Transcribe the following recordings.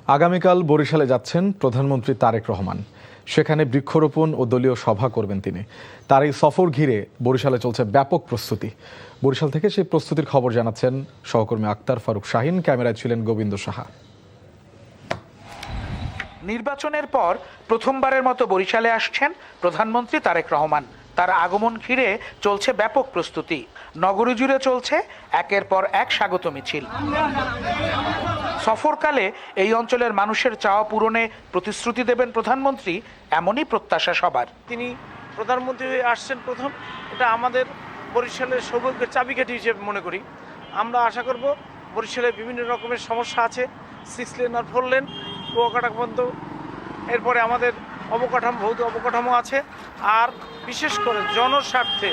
আগামীকাল বরিশালে যাচ্ছেন প্রধানমন্ত্রী তারেক রহমান। সেখানে বৃক্ষরোপণ ও দলীয় সভা করবেন তিনি। তার এই সফর ঘিরে বরিশালে চলছে ব্যাপক প্রস্তুতি। বরিশাল থেকে সেই প্রস্তুতির খবর জানাচ্ছেন সহকর্মী আক্তার ফারুক শাহিন। ক্যামেরায় ছিলেন গোবিন্দ সাহা। নির্বাচনের পর প্রথমবারের মতো বরিশালে আসছেন প্রধানমন্ত্রী তারেক রহমান। তার আগমন ঘিরে চলছে ব্যাপক প্রস্তুতি। নগরী জুড়ে চলছে একের পর এক স্বাগত মিছিল। সফরকালে এই অঞ্চলের মানুষের চাওয়া পূরণে প্রতিশ্রুতি দেবেন প্রধানমন্ত্রী, এমনই প্রত্যাশা সবার। তিনি প্রধানমন্ত্রী আসছেন প্রথম, এটা আমাদের বরিশালের সৌভাগ্যের চাবিকাঠি হিসেবে মনে করি। আমরা আশা করব বরিশালে বিভিন্ন রকমের সমস্যা আছে, 6 লেন আর 4 লেন, কুয়াকাটা পর্যন্ত, এরপরে আমাদের ভৌত অবকাঠামো আছে। আর বিশেষ করে জনস্বার্থে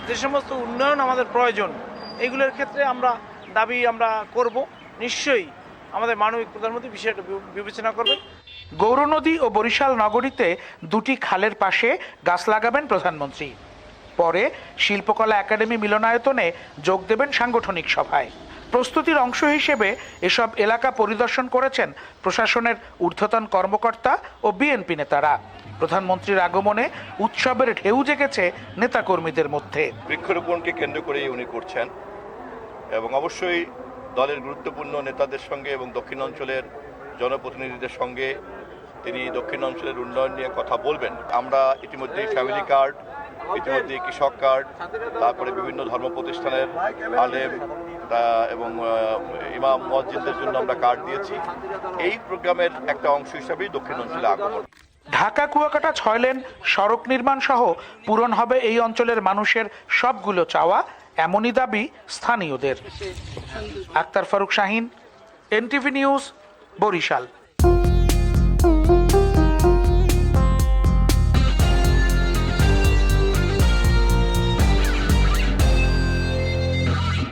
যে সমস্ত উন্নয়ন আমাদের প্রয়োজন, এগুলোর ক্ষেত্রে দাবি আমরা করব। নিশ্চয়ই আমাদের মানবিক প্রধানমন্ত্রী বিষয়টা বিবেচনা করবেন। গৌরনদী ও বরিশাল নগরীতে দুটি খালের পাশে গাছ লাগাবেন প্রধানমন্ত্রী। পরে শিল্পকলা একাডেমি মিলনায়তনে যোগ দেবেন সাংগঠনিক সভায়। প্রস্তুতির অংশ হিসেবে এসব এলাকা পরিদর্শন করেছেন প্রশাসনের ঊর্ধ্বতন কর্মকর্তা ও বিএনপি নেতারা। প্রধানমন্ত্রীর আগমনে উৎসবের ঢেউ জেগেছে নেতাকর্মীদের মধ্যে। বৃক্ষরোপণকে কেন্দ্র করেই উনি করছেন এবং অবশ্যই দলের গুরুত্বপূর্ণ নেতাদের সঙ্গে এবং দক্ষিণাঞ্চলের জনপ্রতিনিধিদের সঙ্গে তিনি দক্ষিণাঞ্চলের উন্নয়ন নিয়ে কথা বলবেন। আমরা ইতিমধ্যে ফ্যামিলি কার্ড, ইতিমধ্যে কৃষক কার্ড, তারপরে বিভিন্ন ধর্ম প্রতিষ্ঠানের আলেম এবং ইমাম মসজিদদের জন্য আমরা কার্ড দিয়েছি। এই প্রোগ্রামের একটা অংশ হিসাবেই দক্ষিণাঞ্চলে আগমন। ঢাকা কুয়াকাটা 6 লেন সড়ক নির্মাণ সহ পূরণ হবে এই অঞ্চলের মানুষের সবগুলো চাওয়া, এমনই দাবি স্থানীয়দের। Akhtar Faruk Shahin, NTV news, Barishal.